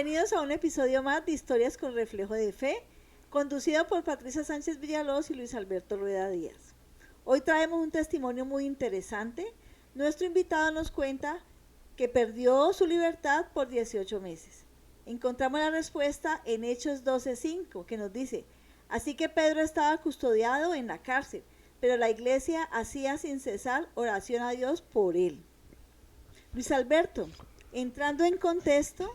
Bienvenidos a un episodio más de Historias con Reflejo de Fe, conducido por Patricia Sánchez Villalobos y Luis Alberto Rueda Díaz. Hoy traemos un testimonio muy interesante. Nuestro invitado nos cuenta que perdió su libertad por 18 meses. Encontramos la respuesta en Hechos 12:5, que nos dice: así que Pedro estaba custodiado en la cárcel, pero la iglesia hacía sin cesar oración a Dios por él. Luis Alberto, entrando en contexto,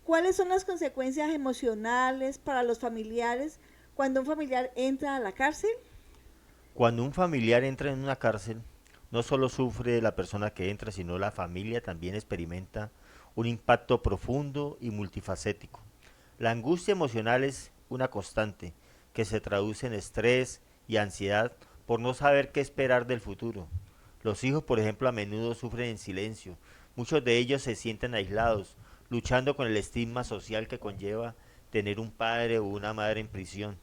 ¿cuáles son las consecuencias emocionales para los familiares cuando un familiar entra a la cárcel? Cuando un familiar entra en una cárcel, no solo sufre la persona que entra, sino la familia también experimenta un impacto profundo y multifacético. La angustia emocional es una constante que se traduce en estrés y ansiedad por no saber qué esperar del futuro. Los hijos, por ejemplo, a menudo sufren en silencio. Muchos de ellos se sienten aislados, luchando con el estigma social que conlleva tener un padre o una madre en prisión.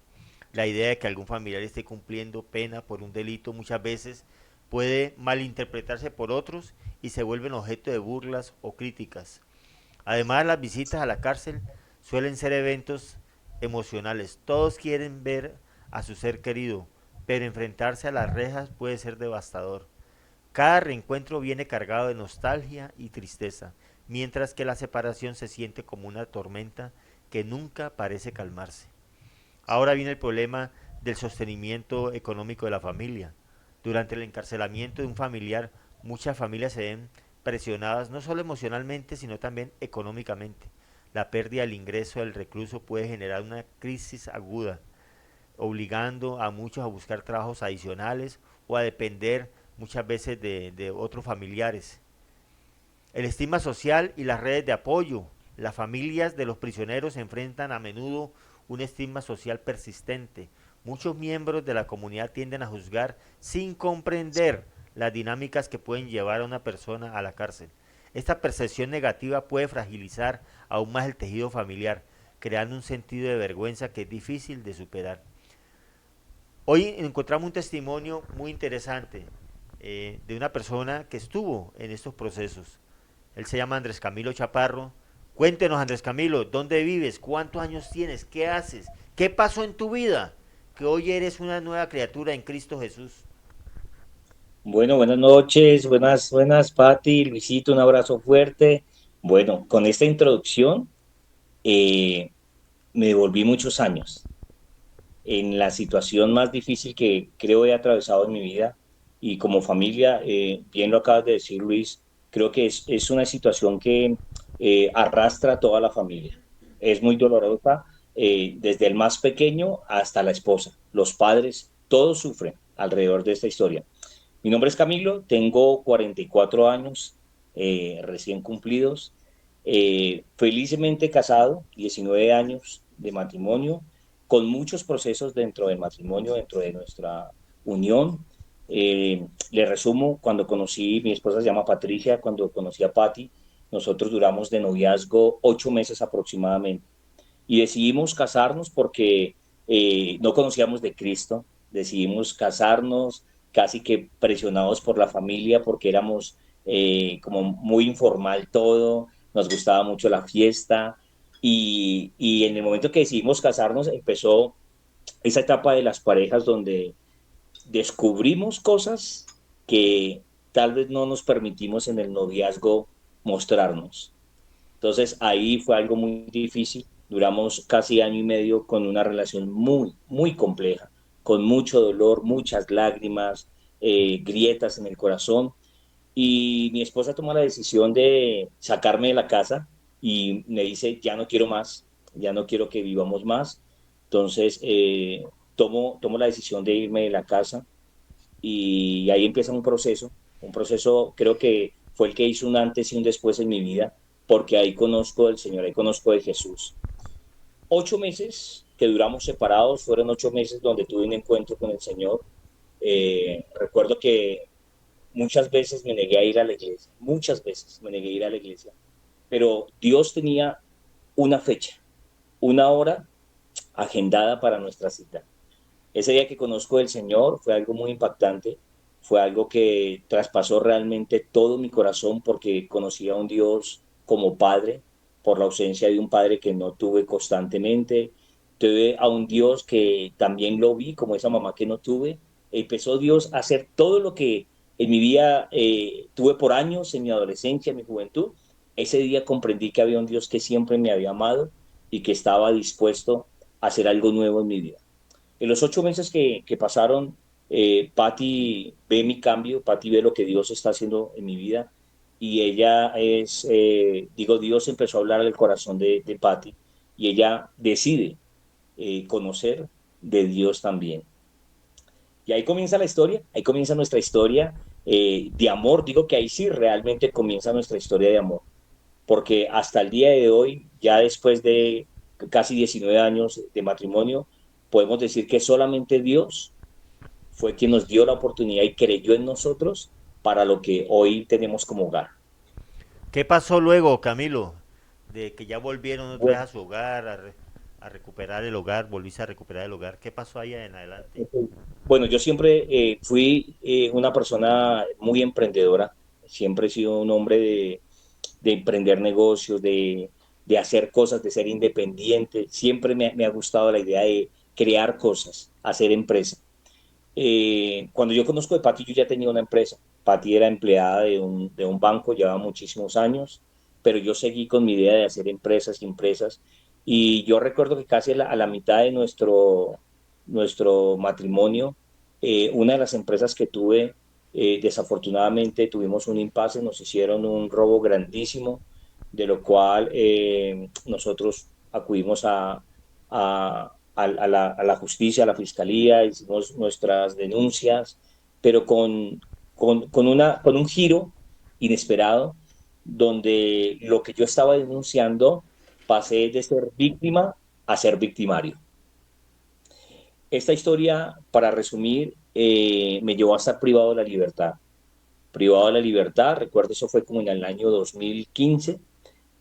La idea de que algún familiar esté cumpliendo pena por un delito muchas veces puede malinterpretarse por otros y se vuelven objeto de burlas o críticas. Además, las visitas a la cárcel suelen ser eventos emocionales. Todos quieren ver a su ser querido, pero enfrentarse a las rejas puede ser devastador. Cada reencuentro viene cargado de nostalgia y tristeza, mientras que la separación se siente como una tormenta que nunca parece calmarse. Ahora viene el problema del sostenimiento económico de la familia. Durante el encarcelamiento de un familiar, muchas familias se ven presionadas no solo emocionalmente, sino también económicamente. La pérdida del ingreso del recluso puede generar una crisis aguda, obligando a muchos a buscar trabajos adicionales o a depender muchas veces de otros familiares. El estigma social y las redes de apoyo. Las familias de los prisioneros enfrentan a menudo un estigma social persistente. Muchos miembros de la comunidad tienden a juzgar sin comprender las dinámicas que pueden llevar a una persona a la cárcel. Esta percepción negativa puede fragilizar aún más el tejido familiar, creando un sentido de vergüenza que es difícil de superar. Hoy encontramos un testimonio muy interesante de una persona que estuvo en estos procesos. Él se llama Andrés Camilo Chaparro. Cuéntenos, Andrés Camilo, ¿dónde vives? ¿Cuántos años tienes? ¿Qué haces? ¿Qué pasó en tu vida? Que hoy eres una nueva criatura en Cristo Jesús. Bueno, buenas noches, buenas, Pati, Luisito, un abrazo fuerte. Bueno, con esta introducción eh, me devolví muchos años en la situación más difícil que creo he atravesado en mi vida y como familia, bien lo acabas de decir, Luis, creo que es una situación que arrastra a toda la familia. Es muy dolorosa, desde el más pequeño hasta la esposa, los padres, todos sufren alrededor de esta historia. Mi nombre es Camilo, tengo 44 años recién cumplidos, felizmente casado, 19 años de matrimonio, con muchos procesos dentro del matrimonio, dentro de nuestra unión. Le resumo, cuando conocí, mi esposa se llama Patricia, cuando conocí a Patti, nosotros duramos de noviazgo 8 meses aproximadamente y decidimos casarnos porque no conocíamos de Cristo, decidimos casarnos casi que presionados por la familia porque éramos como muy informal todo, nos gustaba mucho la fiesta y en el momento que decidimos casarnos empezó esa etapa de las parejas donde descubrimos cosas que tal vez no nos permitimos en el noviazgo mostrarnos. Entonces ahí fue algo muy difícil. Duramos casi año y medio con una relación muy compleja, con mucho dolor, muchas lágrimas, grietas en el corazón. Y mi esposa toma la decisión de sacarme de la casa y me dice, ya no quiero más, ya no quiero que vivamos más. Entonces tomo la decisión de irme de la casa y ahí empieza un proceso creo que fue el que hizo un antes y un después en mi vida, porque ahí conozco del Señor, ahí conozco de Jesús. 8 meses que duramos separados, fueron 8 meses donde tuve un encuentro con el Señor. Recuerdo que muchas veces me negué a ir a la iglesia, muchas veces me negué a ir a la iglesia, pero Dios tenía una fecha, una hora agendada para nuestra cita. Ese día que conozco del Señor fue algo muy impactante, fue algo que traspasó realmente todo mi corazón porque conocí a un Dios como Padre, por la ausencia de un padre que no tuve constantemente. Tuve a un Dios que también lo vi, como esa mamá que no tuve. Empezó Dios a hacer todo lo que en mi vida tuve por años, en mi adolescencia, en mi juventud. Ese día comprendí que había un Dios que siempre me había amado y que estaba dispuesto a hacer algo nuevo en mi vida. En los 8 meses que pasaron, Patti ve mi cambio, Patti ve lo que Dios está haciendo en mi vida y ella Dios empezó a hablar al corazón de Patti y ella decide conocer de Dios también. Y ahí comienza la historia, ahí comienza nuestra historia de amor. Digo que ahí sí realmente comienza nuestra historia de amor, porque hasta el día de hoy, ya después de casi 19 años de matrimonio, podemos decir que solamente Dios fue quien nos dio la oportunidad y creyó en nosotros para lo que hoy tenemos como hogar. ¿Qué pasó luego, Camilo? De que ya volvieron otra vez Bueno, a su hogar, a recuperar el hogar, volviste a recuperar el hogar. ¿Qué pasó ahí en adelante? bueno, yo siempre fui una persona muy emprendedora, siempre he sido un hombre de emprender negocios, de hacer cosas, de ser independiente, siempre me ha gustado la idea de crear cosas, hacer empresa. Cuando yo conozco de Pati, yo ya tenía una empresa. Pati era empleada de un banco, llevaba muchísimos años, pero yo seguí con mi idea de hacer empresas y empresas. Y yo recuerdo que casi a la mitad de nuestro matrimonio, una de las empresas que tuve, desafortunadamente tuvimos un impasse, nos hicieron un robo grandísimo, de lo cual nosotros acudimos a la justicia, a la fiscalía, hicimos nuestras denuncias, pero con un giro inesperado, donde lo que yo estaba denunciando pasé de ser víctima a ser victimario. Esta historia, para resumir, me llevó a estar privado de la libertad. Privado de la libertad, recuerdo, eso fue como en el año 2015,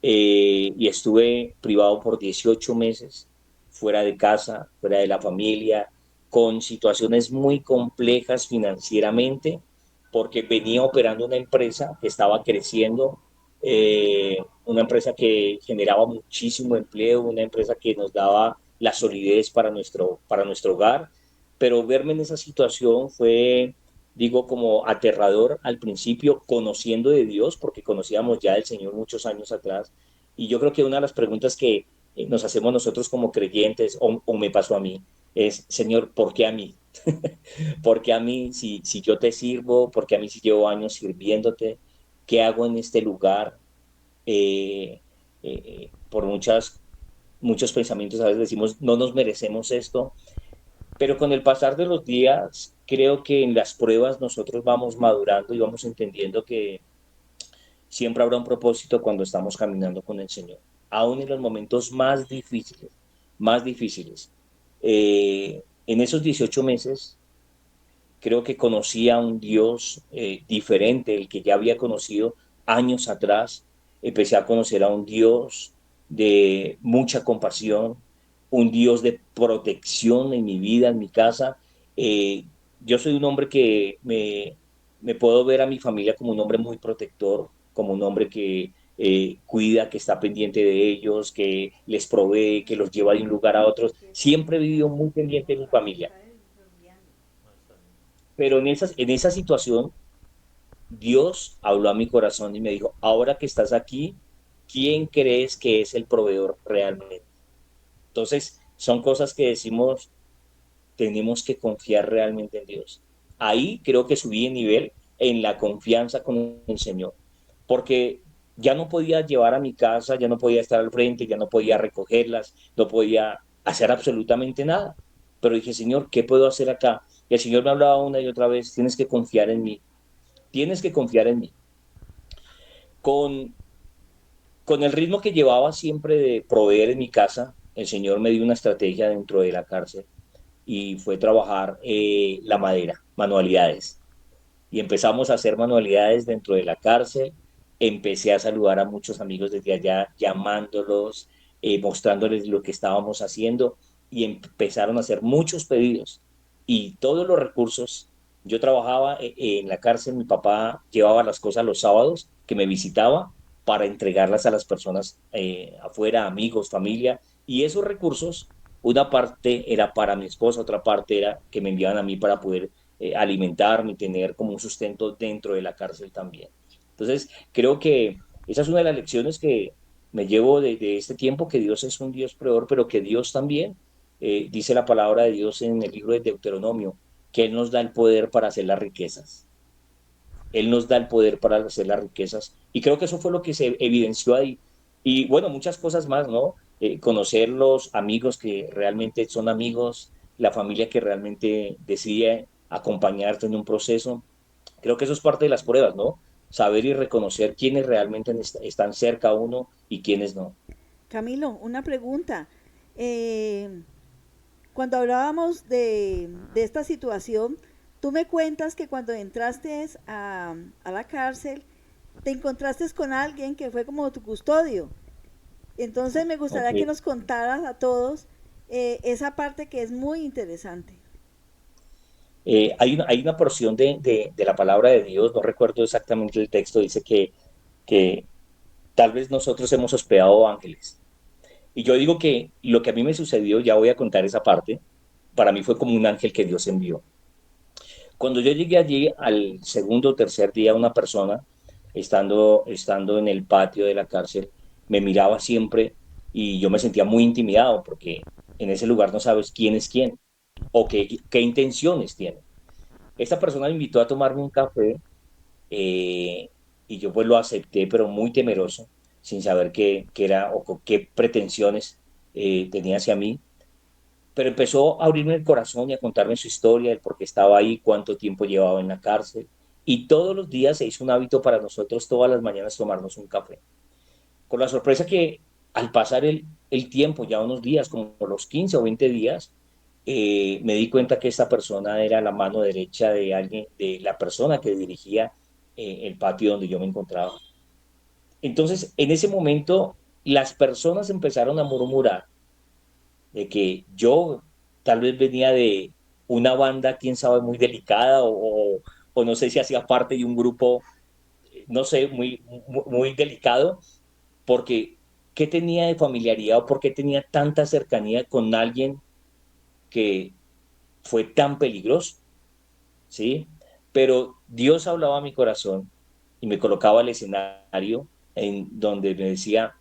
y estuve privado por 18 meses, fuera de casa, fuera de la familia, con situaciones muy complejas financieramente, porque venía operando una empresa que estaba creciendo, una empresa que generaba muchísimo empleo, una empresa que nos daba la solidez para nuestro hogar, pero verme en esa situación fue, digo, como aterrador al principio, conociendo de Dios, porque conocíamos ya del Señor muchos años atrás. Y yo creo que una de las preguntas que nos hacemos nosotros como creyentes, o me pasó a mí, es, Señor, ¿por qué a mí? ¿Por qué a mí si yo te sirvo? ¿Por qué a mí si llevo años sirviéndote? ¿Qué hago en este lugar? Por muchos pensamientos a veces decimos, no nos merecemos esto, pero con el pasar de los días, creo que en las pruebas nosotros vamos madurando y vamos entendiendo que siempre habrá un propósito cuando estamos caminando con el Señor, aún en los momentos más difíciles, más difíciles. En esos 18 meses, creo que conocí a un Dios diferente, el que ya había conocido años atrás. Empecé a conocer a un Dios de mucha compasión, un Dios de protección en mi vida, en mi casa. Eh, yo soy un hombre que me puedo ver a mi familia como un hombre muy protector, como un hombre que cuida, que está pendiente de ellos, que les provee, que los lleva de un lugar a otro. Siempre he vivido muy pendiente de mi familia. Pero en esa situación, Dios habló a mi corazón y me dijo, ahora que estás aquí, ¿quién crees que es el proveedor realmente? Entonces, son cosas que decimos, tenemos que confiar realmente en Dios. Ahí creo que subí de nivel en la confianza con el Señor, porque ya no podía llevar a mi casa, ya no podía estar al frente, ya no podía recogerlas, no podía hacer absolutamente nada. Pero dije, Señor, ¿qué puedo hacer acá? Y el Señor me hablaba una y otra vez, tienes que confiar en mí, tienes que confiar en mí. Con, con el ritmo que llevaba siempre de proveer en mi casa, el Señor me dio una estrategia dentro de la cárcel y fue trabajar la madera, manualidades. Y empezamos a hacer manualidades dentro de la cárcel. Empecé a saludar a muchos amigos desde allá, llamándolos, mostrándoles lo que estábamos haciendo y empezaron a hacer muchos pedidos. Y todos los recursos, yo trabajaba en la cárcel, mi papá llevaba las cosas los sábados que me visitaba para entregarlas a las personas afuera, amigos, familia, y esos recursos, una parte era para mi esposa, otra parte era que me enviaban a mí para poder alimentarme y tener como un sustento dentro de la cárcel también. Entonces, creo que esa es una de las lecciones que me llevo de este tiempo, que Dios es un Dios proveedor, pero que Dios también, dice la palabra de Dios en el libro de Deuteronomio, que Él nos da el poder para hacer las riquezas. Él nos da el poder para hacer las riquezas. Y creo que eso fue lo que se evidenció ahí. Y bueno, muchas cosas más, ¿no? Conocer los amigos que realmente son amigos, la familia que realmente decide acompañarte en un proceso. Creo que eso es parte de las pruebas, ¿no? Saber y reconocer quiénes realmente están cerca a uno y quiénes no. Camilo, una pregunta. Eh, Cuando hablábamos de esta situación, tú me cuentas que cuando entraste a la cárcel, te encontraste con alguien que fue como tu custodio. Entonces me Ok. gustaría que nos contaras a todos esa parte que es muy interesante. Hay una porción de la palabra de Dios, no recuerdo exactamente el texto, dice que tal vez nosotros hemos hospedado ángeles. Y yo digo que lo que a mí me sucedió, ya voy a contar esa parte, para mí fue como un ángel que Dios envió. Cuando yo llegué allí al segundo o tercer día, una persona, estando en el patio de la cárcel, me miraba siempre y yo me sentía muy intimidado porque en ese lugar no sabes quién es quién o qué intenciones tiene. Esta persona me invitó a tomarme un café y yo pues lo acepté, pero muy temeroso, sin saber qué era o qué pretensiones tenía hacia mí. Pero empezó a abrirme el corazón y a contarme su historia, el por qué estaba ahí, cuánto tiempo llevaba en la cárcel. Y todos los días se hizo un hábito para nosotros, todas las mañanas, tomarnos un café. Con la sorpresa que al pasar el tiempo, ya unos días, como los 15 o 20 días, me di cuenta que esta persona era la mano derecha de alguien, de la persona que dirigía el patio donde yo me encontraba. Entonces, en ese momento, las personas empezaron a murmurar de que yo tal vez venía de una banda, quién sabe, muy delicada o no sé si hacía parte de un grupo, no sé, muy delicado, porque ¿qué tenía de familiaridad o por qué tenía tanta cercanía con alguien que fue tan peligroso? ¿Sí? Pero Dios hablaba a mi corazón y me colocaba el escenario en donde me decía,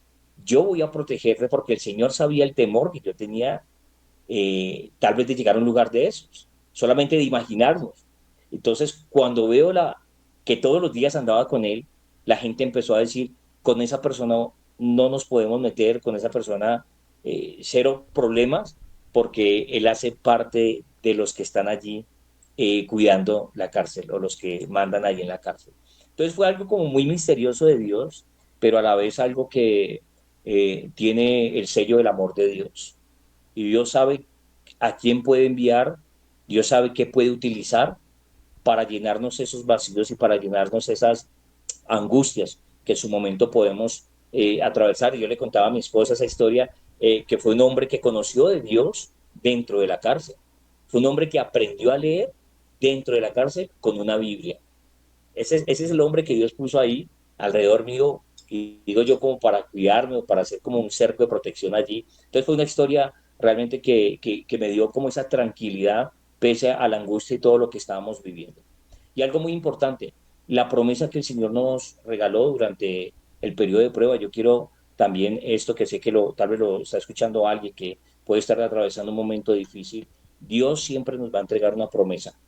yo voy a protegerte porque el Señor sabía el temor que yo tenía tal vez de llegar a un lugar de esos, solamente de imaginarnos. Entonces, cuando veo que todos los días andaba con él, la gente empezó a decir, con esa persona no nos podemos meter, con esa persona cero problemas, porque él hace parte de los que están allí cuidando la cárcel o los que mandan allí en la cárcel. Entonces fue algo como muy misterioso de Dios, pero a la vez algo que tiene el sello del amor de Dios y Dios sabe a quién puede enviar, Dios sabe qué puede utilizar para llenarnos esos vacíos y para llenarnos esas angustias que en su momento podemos atravesar. Y yo le contaba a mi esposa esa historia, que fue un hombre que conoció de Dios dentro de la cárcel. Fue un hombre que aprendió a leer dentro de la cárcel con una Biblia. Ese es el hombre que Dios puso ahí alrededor mío, y digo yo como para cuidarme o para hacer como un cerco de protección allí. Entonces fue una historia realmente que me dio como esa tranquilidad pese a la angustia y todo lo que estábamos viviendo. Y algo muy importante, la promesa que el Señor nos regaló durante el periodo de prueba. Yo quiero también esto que sé que tal vez lo está escuchando alguien que puede estar atravesando un momento difícil. Dios siempre nos va a entregar una promesa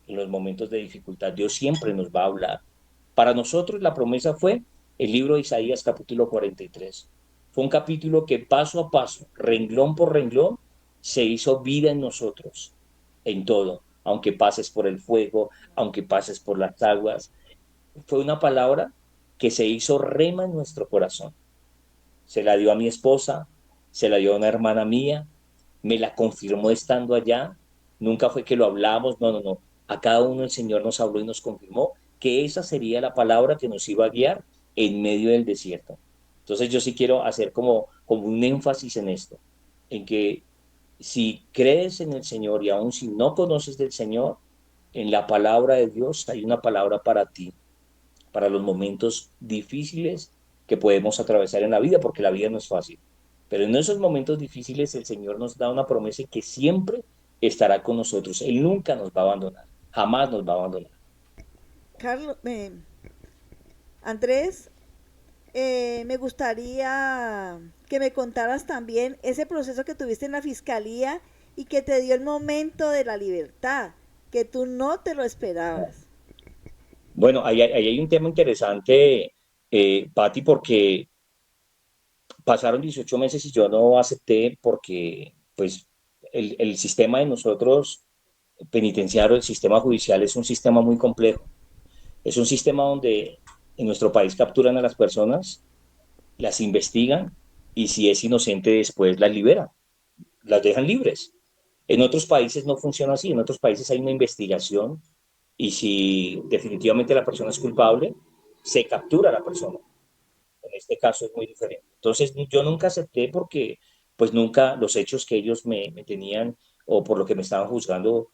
en los momentos de dificultad. Dios siempre nos va a hablar. Para nosotros la promesa fue el libro de Isaías capítulo 43. Fue un capítulo que paso a paso, renglón por renglón, se hizo vida en nosotros, en todo, aunque pases por el fuego, aunque pases por las aguas. Fue una palabra que se hizo rema en nuestro corazón. Se la dio a mi esposa, se la dio a una hermana mía, me la confirmó estando allá. Nunca fue que lo hablamos, no, no, no. A cada uno el Señor nos habló y nos confirmó que esa sería la palabra que nos iba a guiar en medio del desierto. Entonces yo sí quiero hacer como un énfasis en esto, en que si crees en el Señor y aun si no conoces del Señor, en la palabra de Dios hay una palabra para ti, para los momentos difíciles que podemos atravesar en la vida, porque la vida no es fácil. Pero en esos momentos difíciles el Señor nos da una promesa que siempre estará con nosotros. Él nunca nos va a abandonar, jamás nos va a abandonar. Carlos, Andrés, me gustaría que me contaras también ese proceso que tuviste en la fiscalía y que te dio el momento de la libertad, que tú no te lo esperabas. Bueno, ahí hay un tema interesante, Patti, porque pasaron 18 meses y yo no acepté porque pues el sistema de nosotros penitenciario, el sistema judicial es un sistema muy complejo. Es un sistema donde en nuestro país capturan a las personas, las investigan y si es inocente después las liberan, las dejan libres. En otros países no funciona así, en otros países hay una investigación y si definitivamente la persona es culpable, se captura a la persona. En este caso es muy diferente. Entonces yo nunca acepté porque pues nunca los hechos que ellos me tenían o por lo que me estaban juzgando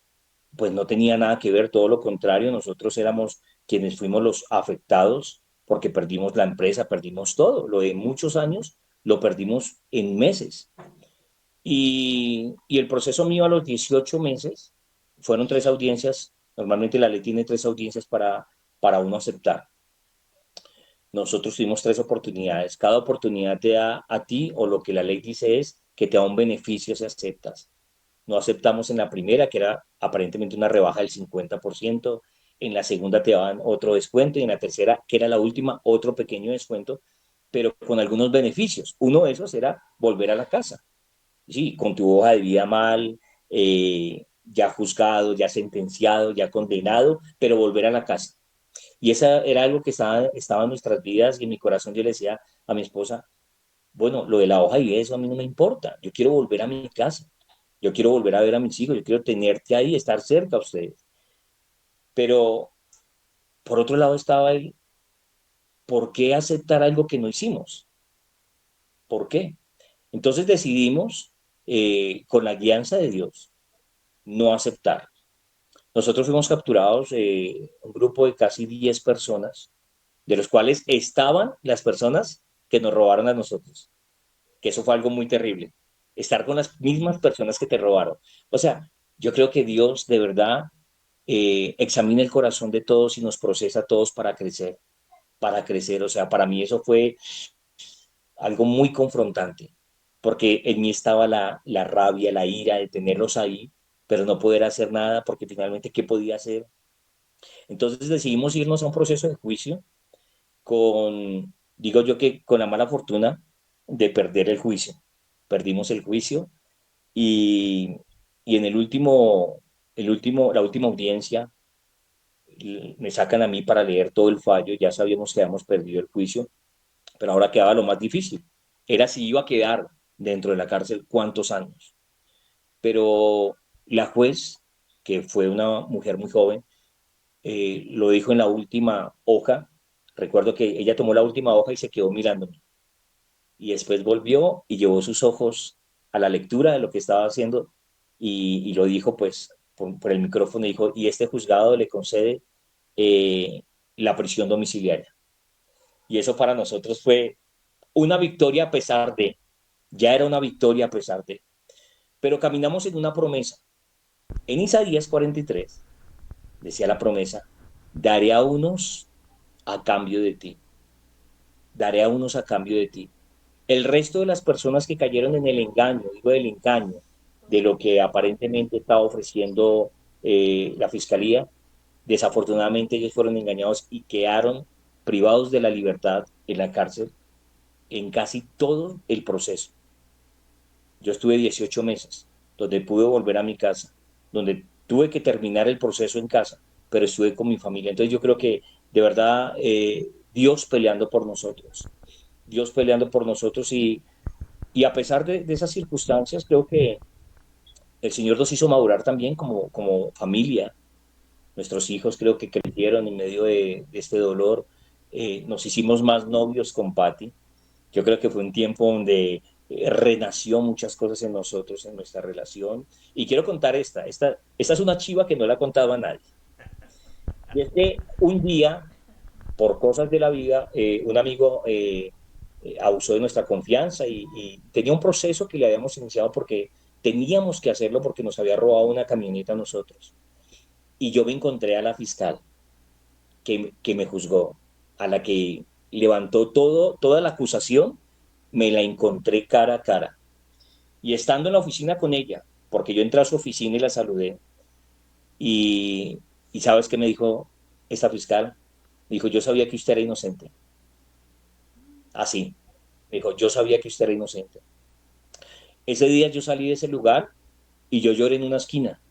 pues no tenía nada que ver, todo lo contrario, nosotros éramos quienes fuimos los afectados porque perdimos la empresa, perdimos todo, lo de muchos años lo perdimos en meses. Y el proceso mío a los 18 meses fueron 3 audiencias, normalmente la ley tiene 3 audiencias para uno aceptar. Nosotros tuvimos 3 oportunidades, cada oportunidad te da a ti o lo que la ley dice es que te da un beneficio si aceptas. No aceptamos en la primera, que era aparentemente una rebaja del 50%, en la segunda te daban otro descuento y en la tercera, que era la última, otro pequeño descuento, pero con algunos beneficios. Uno de esos era volver a la casa, sí, con tu hoja de vida mal, ya juzgado, ya sentenciado, ya condenado, pero volver a la casa. Y esa era algo que estaba en nuestras vidas y en mi corazón yo le decía a mi esposa, bueno, lo de la hoja y eso a mí no me importa. Yo quiero volver a mi casa. Yo quiero volver a ver a mis hijos. Yo quiero tenerte ahí, estar cerca a ustedes. Pero por otro lado estaba el, ¿por qué aceptar algo que no hicimos? ¿Por qué? Entonces decidimos, con la guianza de Dios, no aceptar. Nosotros fuimos capturados, un grupo de casi 10 personas, de los cuales estaban las personas que nos robaron a nosotros. Que eso fue algo muy terrible, estar con las mismas personas que te robaron. O sea, yo creo que Dios de verdad examina el corazón de todos y nos procesa a todos para crecer. O sea, para mí eso fue algo muy confrontante, porque en mí estaba la rabia, la ira de tenerlos ahí, pero no poder hacer nada, porque finalmente, ¿qué podía hacer? Entonces decidimos irnos a un proceso de juicio digo yo que con la mala fortuna de perder el juicio. Perdimos el juicio y, y en la última audiencia me sacan a mí para leer todo el fallo, ya sabíamos que habíamos perdido el juicio, pero ahora quedaba lo más difícil, era si iba a quedar dentro de la cárcel cuántos años. Pero la juez, que fue una mujer muy joven, lo dijo en la última hoja, recuerdo que ella tomó la última hoja y se quedó mirándome, y después volvió y llevó sus ojos a la lectura de lo que estaba haciendo y lo dijo pues por el micrófono, dijo, y este juzgado le concede la prisión domiciliaria. Y eso para nosotros fue una victoria a pesar de, ya era una victoria a pesar de, pero caminamos en una promesa. En Isaías 43 decía la promesa, daré a unos a cambio de ti, daré a unos a cambio de ti. El resto de las personas que cayeron en el engaño, digo del engaño, de lo que aparentemente estaba ofreciendo la fiscalía, desafortunadamente ellos fueron engañados y quedaron privados de la libertad en la cárcel en casi todo el proceso. Yo estuve 18 meses, donde pude volver a mi casa, donde tuve que terminar el proceso en casa, pero estuve con mi familia. Entonces yo creo que de verdad Dios peleando por nosotros, Dios peleando por nosotros y a pesar de esas circunstancias, creo que el Señor nos hizo madurar también como familia. Nuestros hijos creo que crecieron en medio de este dolor. Nos hicimos más novios con Patty. Yo creo que fue un tiempo donde renació muchas cosas en nosotros, en nuestra relación. Y quiero contar esta es una chiva que no la he contado a nadie. Y es que un día, por cosas de la vida, un amigo abusó de nuestra confianza y tenía un proceso que le habíamos iniciado porque teníamos que hacerlo porque nos había robado una camioneta a nosotros. Y yo me encontré a la fiscal que me juzgó, a la que levantó toda la acusación, me la encontré cara a cara. Y estando en la oficina con ella, porque yo entré a su oficina y la saludé, y ¿sabes qué me dijo esta fiscal? Me dijo, yo sabía que usted era inocente. Así, me dijo, yo sabía que usted era inocente. Ese día yo salí de ese lugar y yo lloré en una esquina.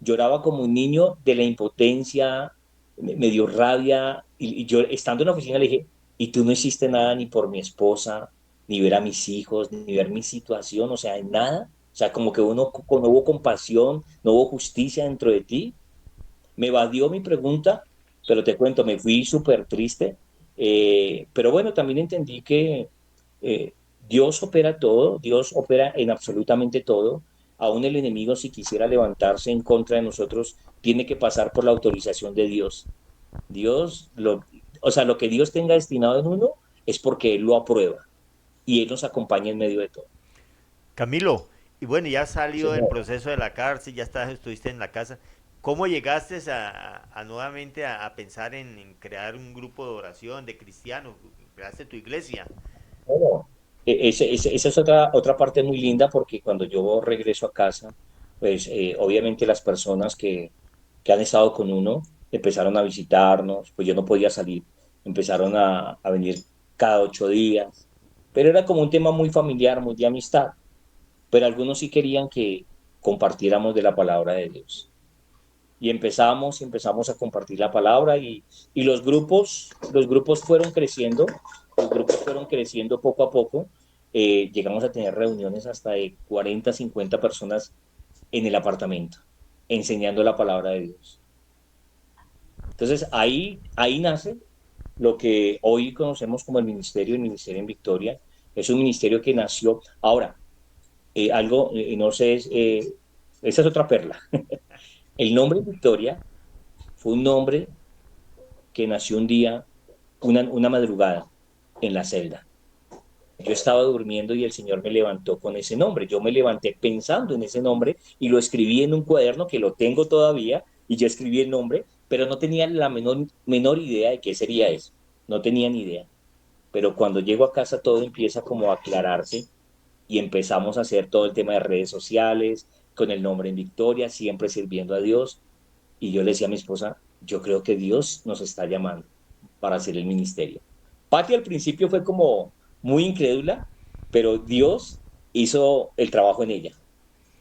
Lloraba como un niño de la impotencia, me dio rabia y yo estando en la oficina le dije, y tú no hiciste nada ni por mi esposa, ni ver a mis hijos, ni ver mi situación, o sea, en nada. O sea, como que no hubo compasión, no hubo justicia dentro de ti. Me evadió mi pregunta, pero te cuento, me fui súper triste. Pero bueno, también entendí que eh, Dios opera todo, Dios opera en absolutamente todo. Aún el enemigo, si quisiera levantarse en contra de nosotros, tiene que pasar por la autorización de Dios. O sea, lo que Dios tenga destinado en uno es porque Él lo aprueba y Él nos acompaña en medio de todo. Camilo, y bueno, ya salió del Señor. proceso de la cárcel, ya estuviste en la casa. ¿Cómo llegaste nuevamente a pensar en crear un grupo de oración de cristianos? Creaste tu iglesia. Bueno, esa es otra parte muy linda porque cuando yo regreso a casa, pues obviamente las personas que han estado con uno empezaron a visitarnos, pues yo no podía salir, empezaron a venir cada 8 días, pero era como un tema muy familiar, muy de amistad, pero algunos sí querían que compartiéramos de la palabra de Dios. Y empezamos a compartir la palabra y los grupos fueron creciendo poco a poco. Llegamos a tener reuniones hasta de 40, 50 personas en el apartamento, enseñando la palabra de Dios. Entonces ahí nace lo que hoy conocemos como el Ministerio en Victoria. Es un ministerio que nació. Ahora, algo, no sé, esa es otra perla. El nombre Victoria fue un nombre que nació un día, una madrugada, en la celda. Yo estaba durmiendo y el Señor me levantó con ese nombre. Yo me levanté pensando en ese nombre y lo escribí en un cuaderno que lo tengo todavía y yo escribí el nombre, pero no tenía la menor idea de qué sería eso. No tenía ni idea. Pero cuando llego a casa todo empieza como a aclararse y empezamos a hacer todo el tema de redes sociales con el nombre en Victoria, siempre sirviendo a Dios. Y yo le decía a mi esposa, yo creo que Dios nos está llamando para hacer el ministerio. Patti al principio fue como muy incrédula, pero Dios hizo el trabajo en ella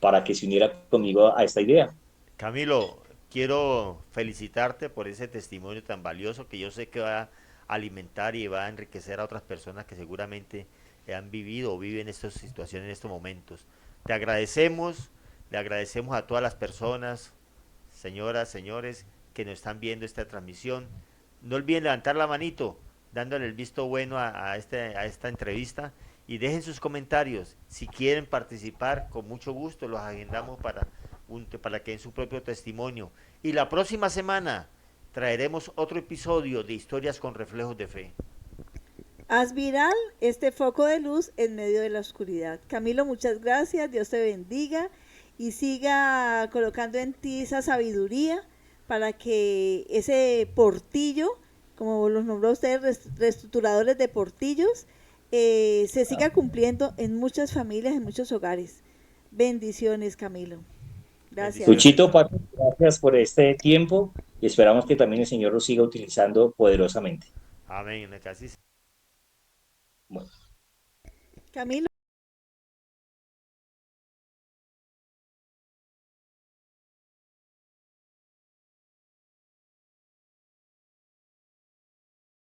para que se uniera conmigo a esta idea. Camilo, quiero felicitarte por ese testimonio tan valioso que yo sé que va a alimentar y va a enriquecer a otras personas que seguramente han vivido o viven estas situaciones en estos momentos. Te agradecemos, le agradecemos a todas las personas, señoras, señores, que nos están viendo esta transmisión. No olviden levantar la manito, dándole el visto bueno a esta entrevista y dejen sus comentarios. Si quieren participar, con mucho gusto los agendamos para que den su propio testimonio. Y la próxima semana traeremos otro episodio de Historias con Reflejos de Fe. Haz viral este foco de luz en medio de la oscuridad. Camilo, muchas gracias, Dios te bendiga y siga colocando en ti esa sabiduría para que ese portillo, como los nombró ustedes, reestructuradores de portillos, se siga cumpliendo en muchas familias, en muchos hogares. Bendiciones, Camilo. Gracias. Bendiciones. Luchito, Pati, gracias por este tiempo y esperamos que también el Señor lo siga utilizando poderosamente. Amén. Casi Camilo.